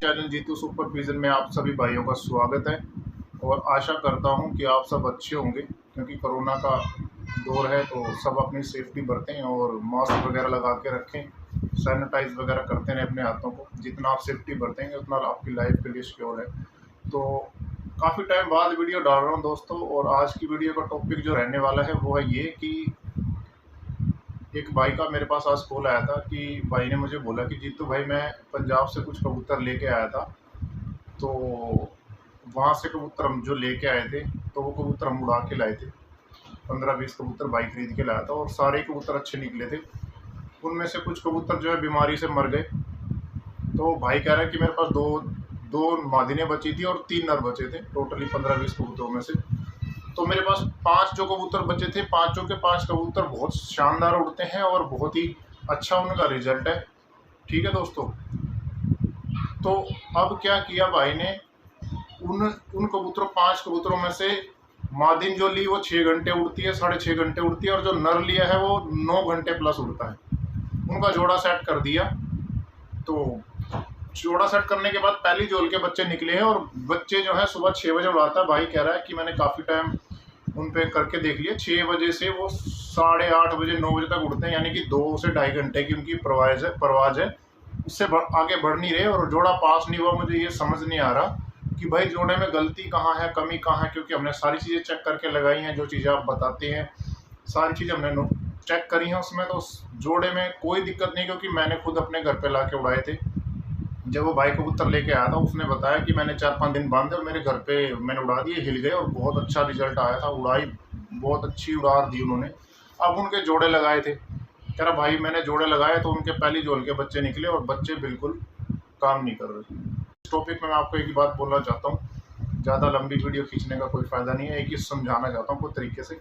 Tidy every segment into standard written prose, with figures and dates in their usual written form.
Channel Jitu super vision में आप सभी भाइयों का स्वागत है और आशा करता हूं कि आप सब अच्छे होंगे, क्योंकि कोरोना का दौर है तो सब अपनी सेफ्टी बरतें और मास्क वगैरह लगा के रखें, सैनिटाइज वगैरह करते रहें अपने हाथों को। जितना आप सेफ्टी बरतेंगे उतना आपकी लाइफ के लिए सिक्योर है। तो काफ़ी टाइम बाद वीडियो डाल रहा हूँ दोस्तों, और आज की वीडियो का टॉपिक जो रहने वाला है वो है ये कि एक भाई का मेरे पास आज कॉल आया था कि भाई ने मुझे बोला कि जीतू भाई, मैं पंजाब से कुछ कबूतर लेके आया था। तो वहाँ से कबूतर हम जो लेके आए थे, तो वो कबूतर हम उड़ा के लाए थे। 15-20 कबूतर भाई खरीद के लाया था और सारे कबूतर अच्छे निकले थे। उनमें से कुछ कबूतर जो है बीमारी से मर गए। तो भाई कह रहा है कि मेरे पास दो दो मादिनें बची थी और 3 नर बचे थे, टोटली 15-20 कबूतरों में से। तो मेरे पास 5 जो कबूतर बचे थे, पाँचों के 5 कबूतर बहुत शानदार उड़ते हैं और बहुत ही अच्छा उनका रिजल्ट है। ठीक है दोस्तों, तो अब क्या किया भाई ने, उन उन कबूतरों 5 कबूतरों में से मादिन जो ली वो 6 घंटे उड़ती है, 6.5 घंटे उड़ती है, और जो नर लिया है वो 9 घंटे प्लस उड़ता है। उनका जोड़ा सेट कर दिया। तो जोड़ा सेट करने के बाद पहली जोल के बच्चे निकले हैं, और बच्चे जो है सुबह 6 बजे उड़ाता है। भाई कह रहा है कि मैंने काफ़ी टाइम उन पे करके देख लिया, 6 बजे से वो 8:30 बजे 9 बजे तक उड़ते हैं, यानी कि 2 से ढाई घंटे की उनकी परवाज है। उससे आगे बढ़ नहीं रहे और जोड़ा पास नहीं हुआ। मुझे ये समझ नहीं आ रहा कि भाई जोड़े में गलती कहाँ है, कमी कहाँ है, क्योंकि हमने सारी चीज़ें चेक करके लगाई हैं। जो चीज़ें आप बताते हैं सारी चीज़ हमने चेक करी हैं उसमें, तो उस जोड़े में कोई दिक्कत नहीं, क्योंकि मैंने खुद अपने घर पे ला के उड़ाए थे। जब वो भाई कबूतर लेके आया था उसने बताया कि मैंने 4-5 दिन बांधे और मेरे घर पे मैंने उड़ा दिए, हिल गए और बहुत अच्छा रिजल्ट आया था। उड़ाई बहुत अच्छी उड़ा दी उन्होंने। अब उनके जोड़े लगाए थे, कह रहा भाई मैंने जोड़े लगाए तो उनके पहली जोल के बच्चे निकले और बच्चे बिल्कुल काम नहीं कर रहे। इस टॉपिक में मैं आपको एक ही बात बोलना चाहता हूँ, ज़्यादा लंबी वीडियो खींचने का कोई फ़ायदा नहीं है। एक ही समझाना चाहता हूँ पूरी तरीके से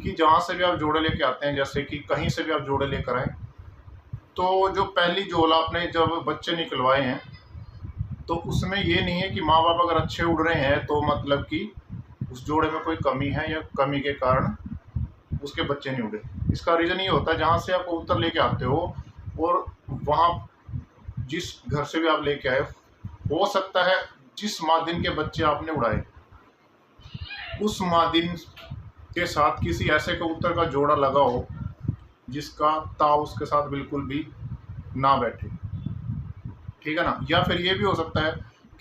कि जहाँ से भी आप जोड़े लेके आते हैं, जैसे कि कहीं से भी आप जोड़े लेकर आएँ, तो जो पहली जोल आपने जब बच्चे निकलवाए हैं, तो उसमें ये नहीं है कि माँ बाप अगर अच्छे उड़ रहे हैं तो मतलब कि उस जोड़े में कोई कमी है या कमी के कारण उसके बच्चे नहीं उड़े। इसका रीज़न ये होता है, जहाँ से आप कबूतर लेके आते हो और वहाँ जिस घर से भी आप लेके आए, हो सकता है जिस मादिन के बच्चे आपने उड़ाए उस मादिन के साथ किसी ऐसे कबूतर का जोड़ा लगा हो जिसका ताव उसके साथ बिल्कुल भी ना बैठे। ठीक है ना। या फिर ये भी हो सकता है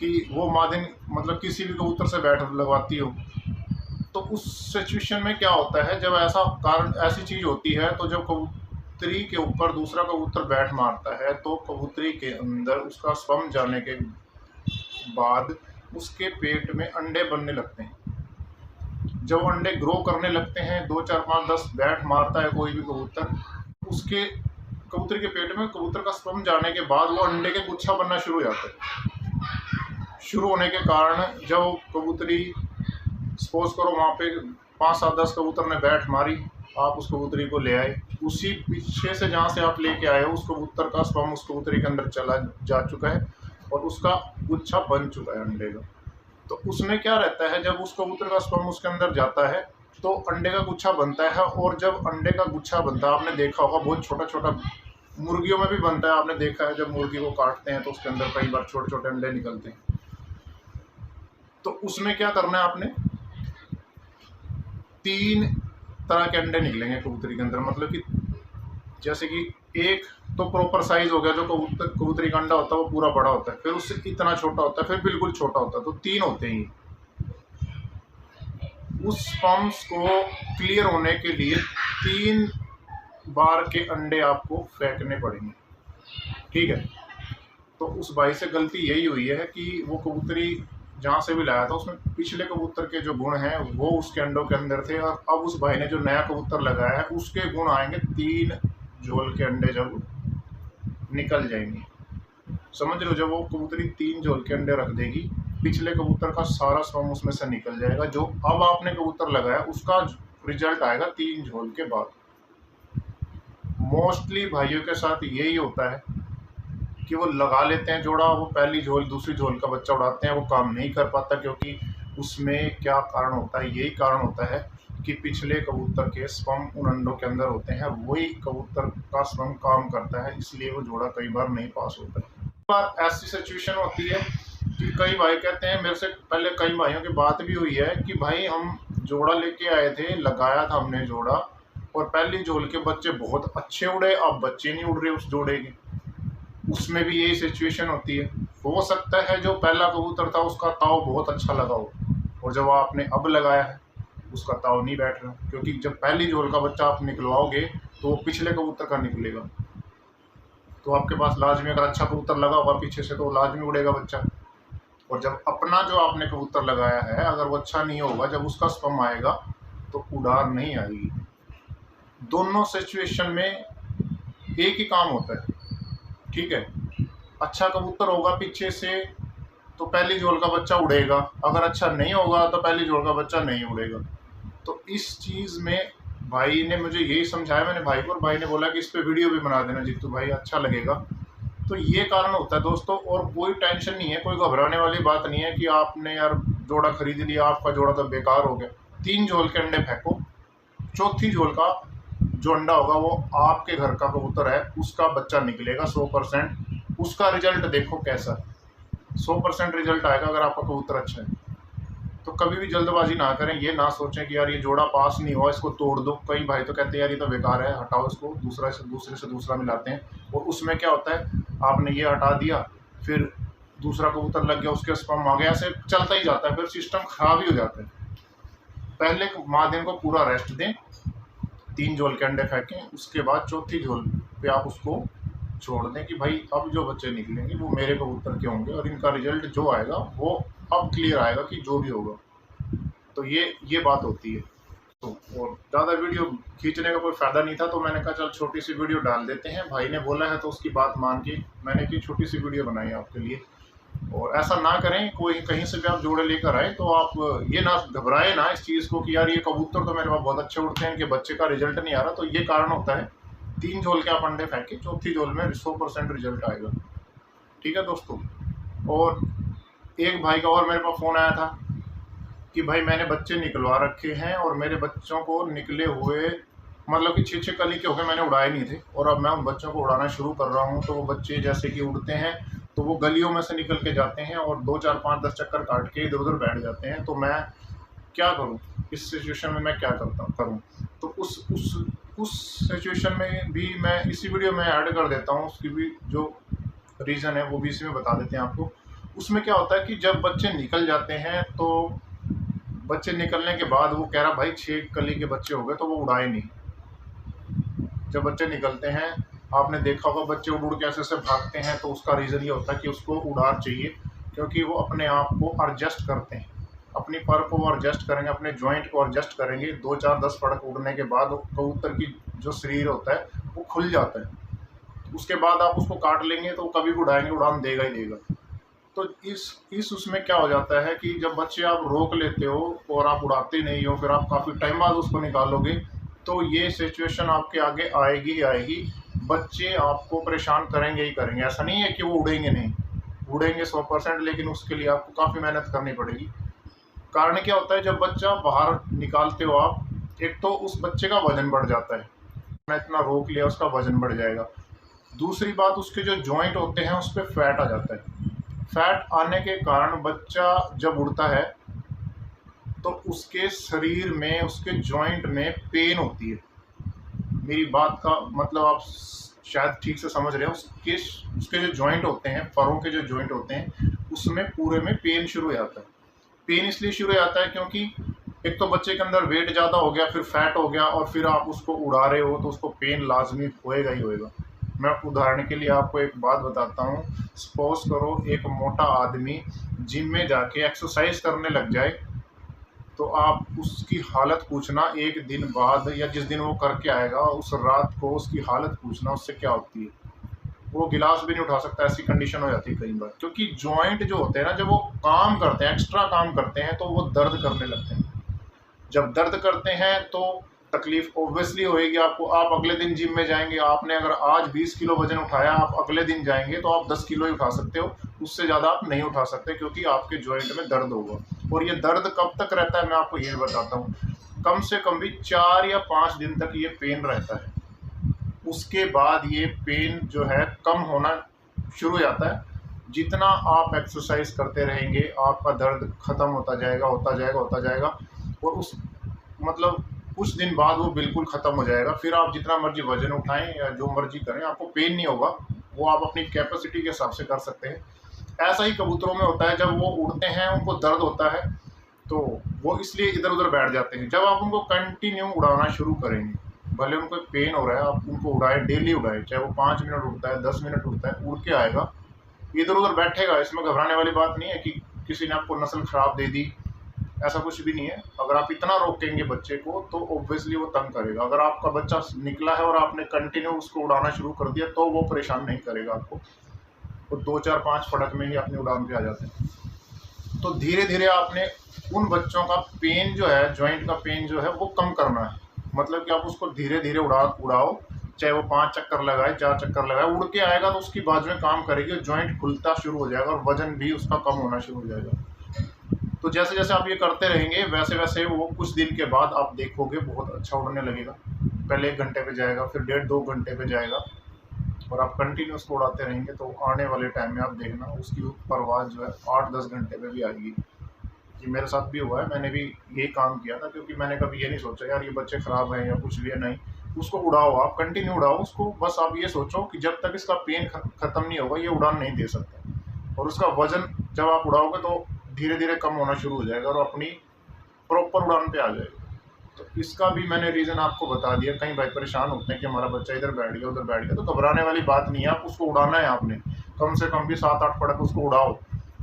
कि वो मादिन मतलब किसी भी कबूतर से बैठ लगवाती हो। तो उस सिचुएशन में क्या होता है, जब ऐसा कारण ऐसी चीज़ होती है, तो जब कबूतरी के ऊपर दूसरा कबूतर बैठ मारता है तो कबूतरी के अंदर उसका स्वम जाने के बाद उसके पेट में अंडे बनने लगते हैं। जब अंडे ग्रो करने लगते हैं, 2 4 5 10 बैठ मारता है कोई भी कबूतर, उसके कबूतरी के पेट में कबूतर का स्वम जाने के बाद वो अंडे के गुच्छा बनना शुरू हो जाता है। शुरू होने के कारण जब कबूतरी, सपोज करो वहाँ पे 5 7 10 कबूतर ने बैठ मारी, आप उस कबूतरी को ले आए, उसी पीछे से जहाँ से आप लेके आए हो उस कबूतर का स्वम उस कबूतरी के अंदर चला जा चुका है और उसका गुच्छा बन चुका है अंडे का। तो उसमें क्या रहता है, जब उस कबूतर का स्पर्म उसके अंदर जाता है तो अंडे का गुच्छा बनता है। और जब अंडे का गुच्छा बनता है, आपने देखा होगा बहुत छोटा छोटा, मुर्गियों में भी बनता है, आपने देखा है जब मुर्गी को काटते हैं तो उसके अंदर कई बार छोटे छोटे अंडे निकलते हैं। तो उसमें क्या करना है आपने, 3 तरह के अंडे निकलेंगे कबूतरी के अंदर। मतलब कि जैसे कि एक तो प्रॉपर साइज हो गया, जो कबूतरी का अंडा होता है वो पूरा बड़ा होता है, फिर उससे इतना छोटा होता है, फिर बिल्कुल छोटा होता है। तो 3 होते हैं। उस स्पर्म्स को क्लियर होने के लिए 3 बार के अंडे आपको फेंकने पड़ेंगे। ठीक है। तो उस भाई से गलती यही हुई है कि वो कबूतरी जहाँ से भी लाया था उसमें पिछले कबूतर के जो गुण हैं वो उसके अंडों के अंदर थे, और अब उस भाई ने जो नया कबूतर लगाया है उसके गुण आएंगे 3 झोल के अंडे जब निकल जाएंगे। समझ लो, जब वो कबूतरी 3 झोल के अंडे रख देगी, पिछले कबूतर का सारा स्वम उसमें से निकल जाएगा। जो अब आपने कबूतर लगाया उसका रिजल्ट आएगा 3 झोल के बाद। मोस्टली भाइयों के साथ यही होता है कि वो लगा लेते हैं जोड़ा, वो पहली झोल दूसरी झोल का बच्चा उड़ाते हैं, वो काम नहीं कर पाता। क्योंकि उसमें क्या कारण होता है, यही कारण होता है कि पिछले कबूतर के स्वम उन अंडों के अंदर होते हैं, वही कबूतर का स्वम काम करता है, इसलिए वो जोड़ा कई बार नहीं पास होता है। बार ऐसी सिचुएशन होती है कि कई भाई कहते हैं, मेरे से पहले कई भाइयों की बात भी हुई है कि भाई हम जोड़ा लेके आए थे, लगाया था हमने जोड़ा, और पहली झोल के बच्चे बहुत अच्छे उड़े, अब बच्चे नहीं उड़ रहे उस जोड़े के। उसमें भी यही सिचुएशन होती है। हो सकता है जो पहला कबूतर था उसका ताव बहुत अच्छा लगा हो, और जब आपने अब लगाया है उसका ताव नहीं बैठ रहा, क्योंकि जब पहली झोल का बच्चा आप निकलवाओगे तो वो पिछले कबूतर का निकलेगा, तो आपके पास लाजमी अगर अच्छा कबूतर लगा होगा पीछे से तो लाजमी उड़ेगा बच्चा। और जब अपना जो आपने कबूतर लगाया है अगर वो अच्छा नहीं होगा, जब उसका स्पम आएगा तो उड़ान नहीं आएगी। दोनों सिचुएशन में एक ही काम होता है, ठीक है। अच्छा कबूतर होगा पीछे से तो पहली जोल का बच्चा उड़ेगा, अगर अच्छा नहीं होगा तो पहली जोल का बच्चा नहीं उड़ेगा। तो इस चीज़ में भाई ने मुझे यही समझाया, मैंने भाई को, और भाई ने बोला कि इस पे वीडियो भी बना देना जीतू भाई, अच्छा लगेगा। तो ये कारण होता है दोस्तों, और कोई टेंशन नहीं है, कोई घबराने वाली बात नहीं है कि आपने यार जोड़ा खरीद लिया, आपका जोड़ा तो बेकार हो गया। 3 झोल के अंडे फेंको, चौथी झोल का जो अंडा होगा वो आपके घर का कबूतर है, उसका बच्चा निकलेगा 100%। उसका रिजल्ट देखो कैसा, 100% रिजल्ट आएगा अगर आपका कबूतर अच्छा है। तो कभी भी जल्दबाजी ना करें, ये ना सोचें कि यार ये जोड़ा पास नहीं हुआ इसको तोड़ दो। कई भाई तो कहते हैं यार ये तो बेकार है, हटाओ इसको, दूसरे से दूसरा मिलाते हैं, और उसमें क्या होता है, आपने ये हटा दिया, फिर दूसरा कबूतर लग गया, उसके स्पम आ गया, ऐसे चलता ही जाता है, फिर सिस्टम खराब ही हो जाता है। पहले माँ दिन को पूरा रेस्ट दें, 3 झोल के अंडे फेंकें, उसके बाद चौथी झोल पे आप उसको छोड़ दें कि भाई अब जो बच्चे निकलेंगे वो मेरे कबूतर के होंगे, और इनका रिजल्ट जो आएगा वो अब क्लियर आएगा कि जो भी होगा। तो ये बात होती है। तो और ज़्यादा वीडियो खींचने का कोई फ़ायदा नहीं था, तो मैंने कहा चल छोटी सी वीडियो डाल देते हैं, भाई ने बोला है तो उसकी बात मान के मैंने की छोटी सी वीडियो बनाई आपके लिए। और ऐसा ना करें, कोई कहीं से भी आप जोड़े लेकर आए तो आप ये ना घबराए ना इस चीज़ को कि यार ये कबूतर तो मेरे पास बहुत अच्छे उड़ते हैं, इनके बच्चे का रिजल्ट नहीं आ रहा। तो ये कारण होता है, 3 झोल के आप अंडे फेंके, चौथी झोल में 100% रिजल्ट आएगा। ठीक है दोस्तों। और एक भाई का और मेरे पास फ़ोन आया था कि भाई मैंने बच्चे निकलवा रखे हैं और मेरे बच्चों को निकले हुए मतलब कि 6-6 कली के हो गए, मैंने उड़ाए नहीं थे, और अब मैं उन बच्चों को उड़ाना शुरू कर रहा हूँ। तो वो बच्चे जैसे कि उड़ते हैं तो वो गलियों में से निकल के जाते हैं और 2 4 5 10 चक्कर काट के इधर-उधर बैठ जाते हैं। तो मैं क्या करूँ? इस सिचुएशन में मैं क्या करूँ? तो उस सिचुएशन में भी मैं इसी वीडियो में ऐड कर देता हूँ, उसकी भी जो रीज़न है वो भी इसी में बता देते हैं आपको। उसमें क्या होता है कि जब बच्चे निकल जाते हैं तो बच्चे निकलने के बाद वो कह रहा भाई 6 कली के बच्चे हो गए, तो वो उड़ाए नहीं। जब बच्चे निकलते हैं, आपने देखा होगा बच्चे उड़ उड़ के ऐसे भागते हैं, तो उसका रीज़न ये होता है कि उसको उड़ान चाहिए, क्योंकि वो अपने आप को एडजस्ट करते हैं, अपनी पर को एडजस्ट करेंगे, अपने जॉइंट को एडजस्ट करेंगे। 2 4 10 फड़क उड़ने के बाद कबूतर की जो शरीर होता है वो खुल जाता है। उसके बाद आप उसको काट लेंगे तो कभी भी उड़ाएंगे, उड़ान देगा ही देगा। तो इस उसमें क्या हो जाता है कि जब बच्चे आप रोक लेते हो और आप उड़ाते नहीं हो, फिर आप काफ़ी टाइम बाद उसको निकालोगे, तो ये सिचुएशन आपके आगे आएगी ही आएगी। बच्चे आपको परेशान करेंगे ही करेंगे, ऐसा नहीं है कि वो उड़ेंगे नहीं, उड़ेंगे 100%, लेकिन उसके लिए आपको काफ़ी मेहनत करनी पड़ेगी। कारण क्या होता है, जब बच्चा बाहर निकालते हो आप, एक तो उस बच्चे का वजन बढ़ जाता है, मैं इतना रोक लिया उसका वजन बढ़ जाएगा। दूसरी बात, उसके जो जॉइंट होते हैं उस पर फैट आ जाता है। फैट आने के कारण बच्चा जब उड़ता है तो उसके शरीर में, उसके जॉइंट में पेन होती है। मेरी बात का मतलब आप शायद ठीक से समझ रहे हो। उसके जो जॉइंट होते हैं, पैरों के जो जॉइंट होते हैं, उसमें पूरे में पेन शुरू हो जाता है। पेन इसलिए शुरू हो जाता है क्योंकि एक तो बच्चे के अंदर वेट ज़्यादा हो गया, फिर फैट हो गया, और फिर आप उसको उड़ा रहे हो तो उसको पेन लाजमी होएगा ही होएगा। मैं उदाहरण के लिए आपको एक बात बताता हूँ। सपोज करो एक मोटा आदमी जिम में जाके एक्सरसाइज करने लग जाए, तो आप उसकी हालत पूछना एक दिन बाद, या जिस दिन वो करके आएगा उस रात को उसकी हालत पूछना उससे क्या होती है। वो गिलास भी नहीं उठा सकता, ऐसी कंडीशन हो जाती है कई बार, क्योंकि जॉइंट जो होते हैं ना, जब वो काम करते हैं, एक्स्ट्रा काम करते हैं, तो वो दर्द करने लगते हैं। जब दर्द करते हैं तो तकलीफ ऑब्वियसली होएगी आपको। आप अगले दिन जिम में जाएंगे, आपने अगर आज 20 किलो वजन उठाया, आप अगले दिन जाएंगे तो आप 10 किलो ही उठा सकते हो, उससे ज़्यादा आप नहीं उठा सकते, क्योंकि आपके जॉइंट में दर्द होगा। और ये दर्द कब तक रहता है मैं आपको ये बताता हूँ। कम से कम भी 4 या 5 दिन तक ये पेन रहता है। उसके बाद ये पेन जो है कम होना शुरू हो जाता है, जितना आप एक्सरसाइज करते रहेंगे आपका दर्द ख़त्म होता जाएगा, होता जाएगा, होता जाएगा, और उस मतलब कुछ दिन बाद वो बिल्कुल ख़त्म हो जाएगा। फिर आप जितना मर्ज़ी वज़न उठाएँ या जो मर्ज़ी करें, आपको पेन नहीं होगा। वो आप अपनी कैपेसिटी के हिसाब से कर सकते हैं। ऐसा ही कबूतरों में होता है, जब वो उड़ते हैं उनको दर्द होता है, तो वो इसलिए इधर-उधर बैठ जाते हैं। जब आप उनको कंटिन्यू उड़ाना शुरू करेंगे, भले उनको पेन हो रहा है, आप उनको उड़ाएँ, डेली उड़ाएँ, चाहे वो 5 मिनट उड़ता है, 10 मिनट उड़ता है, उड़ के आएगा, इधर-उधर बैठेगा। इसमें घबराने वाली बात नहीं है कि किसी ने आपको नस्ल ख़राब दे दी, ऐसा कुछ भी नहीं है। अगर आप इतना रोकेंगे बच्चे को तो ऑब्वियसली वो तंग करेगा। अगर आपका बच्चा निकला है और आपने कंटिन्यू उसको उड़ाना शुरू कर दिया तो वो परेशान नहीं करेगा आपको। वो 2, 4, 5 फड़क में ही अपनी उड़ान पे आ जाते हैं। तो धीरे-धीरे आपने उन बच्चों का पेन जो है, जॉइंट का पेन जो है वो कम करना है। मतलब कि आप उसको धीरे-धीरे उड़ाओ, चाहे वो 5 चक्कर लगाए, 4 चक्कर लगाए, उड़ के आएगा तो उसकी बाजुएँ काम करेगी, जॉइंट खुलता शुरू हो जाएगा और वज़न भी उसका कम होना शुरू हो जाएगा। तो जैसे-जैसे आप ये करते रहेंगे, वैसे-वैसे वो कुछ दिन के बाद आप देखोगे बहुत अच्छा उड़ने लगेगा। पहले 1 घंटे पे जाएगा, फिर डेढ़ 2 घंटे पे जाएगा, और आप कंटिन्यू उसको उड़ाते रहेंगे तो आने वाले टाइम में आप देखना उसकी परवाज़ जो है 8-10 घंटे पे भी आएगी। ये मेरे साथ भी हुआ है, मैंने भी यही काम किया था, क्योंकि मैंने कभी ये नहीं सोचा यार ये बच्चे ख़राब हैं या कुछ भी है, नहीं। उसको उड़ाओ, आप कंटिन्यू उड़ाओ उसको, बस आप ये सोचो कि जब तक इसका पेन ख़त्म नहीं होगा ये उड़ान नहीं दे सकता, और उसका वज़न जब आप उड़ाओगे तो धीरे-धीरे कम होना शुरू हो जाएगा और अपनी प्रॉपर उड़ान पे आ जाएगा। तो इसका भी मैंने रीज़न आपको बता दिया। कई भाई परेशान होते हैं कि हमारा बच्चा इधर बैठ गया, उधर बैठ गया, तो घबराने वाली बात नहीं है, आप उसको उड़ाना है आपने। कम से कम भी 7-8 पटक उसको उड़ाओ।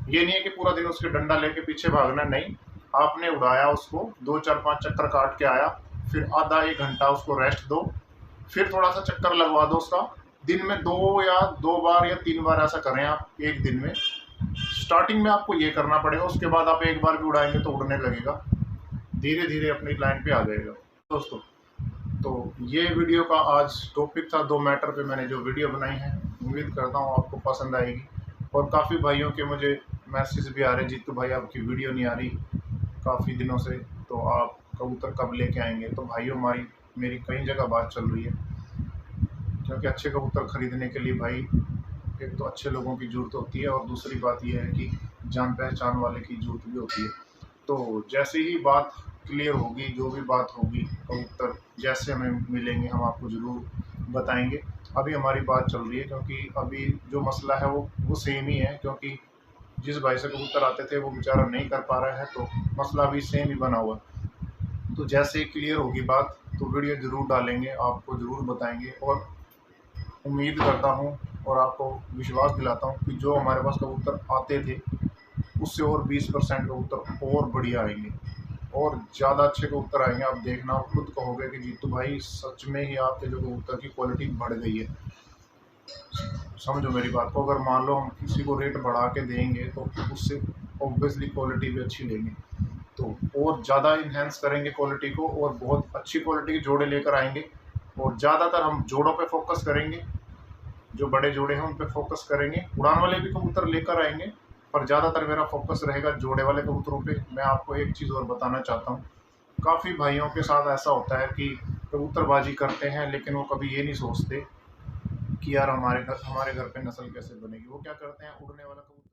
ये नहीं है कि पूरा दिन उसके डंडा लेके पीछे भागना, नहीं। आपने उड़ाया उसको, 2, 4, 5 चक्कर काट के आया, फिर आधा 1 घंटा उसको रेस्ट दो, फिर थोड़ा-सा चक्कर लगवा दो उसका। दिन में 2 बार या 3 बार ऐसा करें आप 1 दिन में। स्टार्टिंग में आपको ये करना पड़ेगा, उसके बाद आप 1 बार भी उड़ाएँगे तो उड़ने लगेगा। धीरे-धीरे अपनी लाइन पे आ जाएगा। दोस्तों, तो ये वीडियो का आज टॉपिक था, 2 मैटर पे मैंने जो वीडियो बनाई है। उम्मीद करता हूँ आपको पसंद आएगी, और काफ़ी भाइयों के मुझे मैसेज भी आ रहे हैं, जीतू भाई आपकी वीडियो नहीं आ रही काफ़ी दिनों से, तो आप कबूतर कब लेके आएँगे? तो भाइयों, हमारी मेरी कई जगह बात चल रही है, क्योंकि अच्छे कबूतर खरीदने के लिए भाई एक तो अच्छे लोगों की ज़रूरत होती है, और दूसरी बात ये है कि जान पहचान वाले की ज़रूरत भी होती है। तो जैसे ही बात क्लियर होगी, जो भी बात होगी, कबूतर जैसे हमें मिलेंगे हम आपको ज़रूर बताएँगे। अभी हमारी बात चल रही है, क्योंकि अभी जो मसला है वो सेम ही है, क्योंकि जिस भाई से कबूतर आते थे वो बेचारा नहीं कर पा रहा है, तो मसला भी सेम ही बना हुआ है। तो जैसे ही क्लियर होगी बात तो वीडियो ज़रूर डालेंगे, आपको ज़रूर बताएँगे, और उम्मीद करता हूँ और आपको विश्वास दिलाता हूँ कि जो हमारे पास कबूतर आते थे उससे और 20% कबूतर और बढ़िया आएंगे, और ज़्यादा अच्छे कबूतर आएंगे। आप देखना, आप खुद कहोगे कि जीतू भाई सच में ही आपके जो कबूतर की क्वालिटी बढ़ गई है। समझो मेरी बात को, अगर मान लो हम किसी को रेट बढ़ा के देंगे तो उससे ऑब्वियसली क्वालिटी भी अच्छी लेंगे, तो और ज़्यादा इन्हेंस करेंगे क्वालिटी को, और बहुत अच्छी क्वालिटी के जोड़े लेकर आएंगे, और ज़्यादातर हम जोड़ों पे फोकस करेंगे। जो बड़े जोड़े हैं उन पे फोकस करेंगे, उड़ान वाले भी कबूतर लेकर आएँगे, पर ज़्यादातर मेरा फोकस रहेगा जोड़े वाले कबूतरों पे। मैं आपको एक चीज़ और बताना चाहता हूँ, काफ़ी भाइयों के साथ ऐसा होता है कि कबूतरबाजी करते हैं, लेकिन वो कभी ये नहीं सोचते कि यार हमारे घर पे नस्ल कैसे बनेगी। वो क्या करते हैं, उड़ने वाला कबूतर